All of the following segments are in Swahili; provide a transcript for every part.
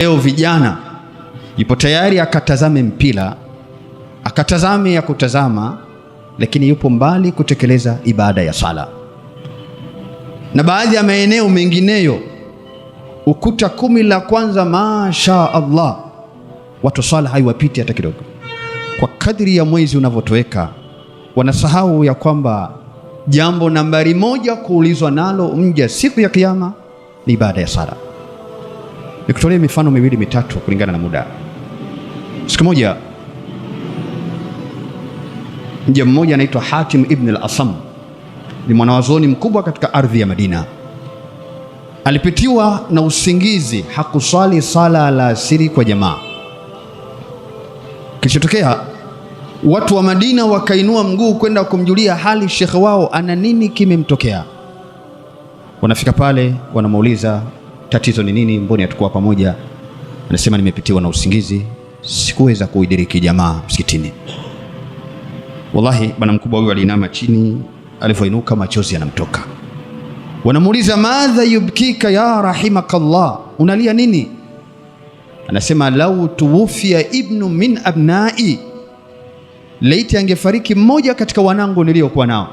Leo vijana yupo tayari akatazame mpira, akatazame ya kutazama, lakini yupo mbali kutekeleza ibada ya sala. Na baadhi ya maeneo mengineyo, ukuta 10 la kwanza, masha Allah, watu sala haiwapiti hata kidogo. Kwa kadri ya mwezi unavyotoweka, wanasahau ya kwamba jambo nambari 1 kuulizwa nalo mja siku ya Kiyama ni ibada ya sala. Nikutolee mifano 2 mitatu kulingana na muda. Siku moja mja mmoja anaitwa Hatim ibn al-Asam, ni mwanawazuoni mkubwa katika ardhi ya Madina. Alipitiwa na usingizi, hakuswali sala alasiri kwa jamaa. Kilichotokea, watu wa Madina wakainua mguu kwenda kumjulia hali shekhe wao, ana nini kimemtokea. Wanafika pale, wanamuuliza tatizo ni nini, mbona hatukuwa pamoja? Anasema nimepitiwa na usingizi, sikuweza kuidiriki jamaa msikitini. Wallahi, bwana mkubwa huyu alinama chini, alipoinuka machozi yanamtoka. Wanamuuliza madha yubkika ya rahimakallah, unalia nini? Anasema lau tuwufia ibnu min abnai, laiti angefariki mmoja katika wanangu niliokuwa nao,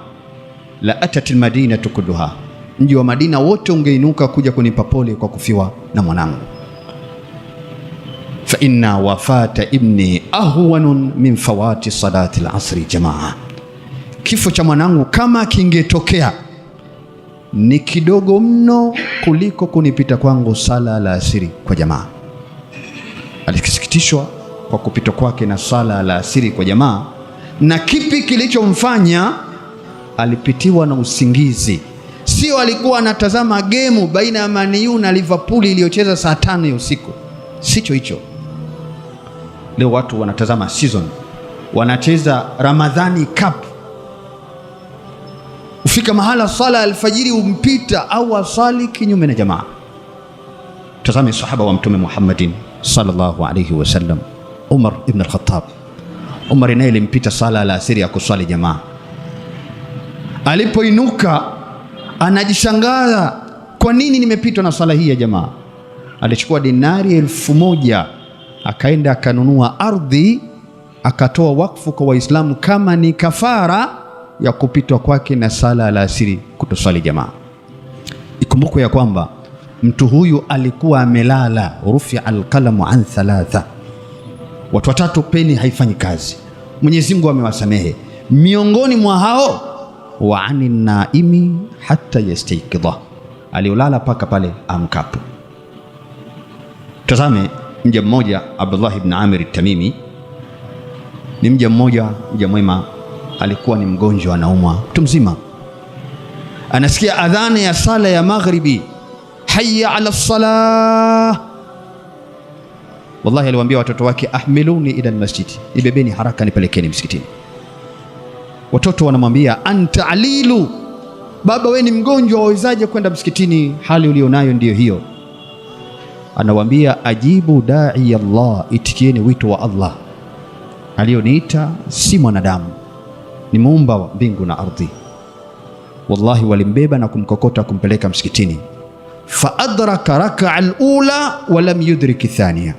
la atatil madinatu kulluha, mji wa Madina wote ungeinuka kuja kunipa pole kwa kufiwa na mwanangu. Fa inna wafata ibni ahwanun min fawati salati al-asri jamaa, kifo cha mwanangu kama kingetokea ni kidogo mno kuliko kunipita kwangu sala la asiri kwa jamaa. Alisikitishwa kwa kupita kwake na sala la asiri kwa jamaa. Na kipi kilichomfanya? Alipitiwa na usingizi. Sio alikuwa anatazama gemu baina ya Man U na Liverpool iliyocheza saa 5 ya usiku, sicho hicho. Leo watu wanatazama season, wanacheza Ramadhani Cup. Ufika mahala sala alfajiri umpita au asali kinyume na jamaa. Tazame sahaba wa Mtume Muhammadin sallallahu alayhi wasallam, Umar ibn al-Khattab. Umar naye alimpita sala alasiri ya kuswali jamaa. Alipoinuka anajishangaza, kwa nini nimepitwa na sala hii ya jamaa? Alichukua dinari 1000 akaenda akanunua ardhi, akatoa wakfu kwa Waislamu kama ni kafara ya kupitwa kwake na sala alasiri kutoswali jamaa. Ikumbukwe ya kwamba mtu huyu alikuwa amelala, rufi alqalamu an 3, watu 3 peni haifanyi kazi, Mwenyezi Mungu amewasamehe. Miongoni mwa hao wa anin naimi hatta yastayqidha, aliolala paka pale amkapo. Tazame mja mmoja, Abdullah ibn Amir at-Tamimi, ni mja mmoja, mja mwema, alikuwa ni mgonjwa, anaumwa, mtu mzima. Anasikia adhana ya sala ya maghribi, hayya ala salah. Wallahi aliwaambia watoto wake, ahmiluni ila almasjid, ibebeni haraka nipelekeni msikitini. Watoto wanamwambia, anta alilu, baba wewe ni mgonjwa, wawezaje kwenda msikitini? Hali ulionayo ndiyo hiyo. Anawaambia, ajibu da'i Allah, itikieni wito wa Allah. Alioniita si mwanadamu, ni muumba wa mbingu na ardhi. Wallahi walimbeba na kumkokota kumpeleka msikitini. Fa adraka raka'a al-ula wa lam yudrik thaniya,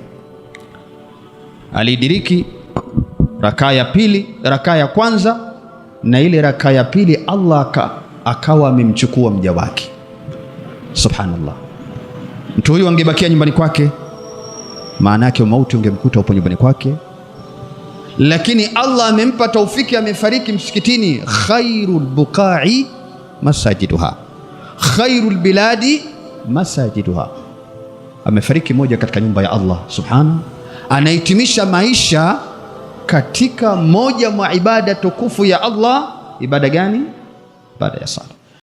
alidiriki rakaa ya pili, rakaa ya kwanza, na ile rakaa ya pili Allah akawa amemchukua mja wake. Subhanallah. Mtu huyu angebakia nyumbani kwake, maana yake mauti ungemkuta upo nyumbani kwake, lakini Allah amempa taufiki, amefariki msikitini. Khairul buqa'i masajiduha, khairul biladi masajiduha. Amefariki moja katika nyumba ya Allah subhanahu, anahitimisha maisha katika moja mwa ibada tukufu ya Allah. Ibada gani? Ibada ya sala.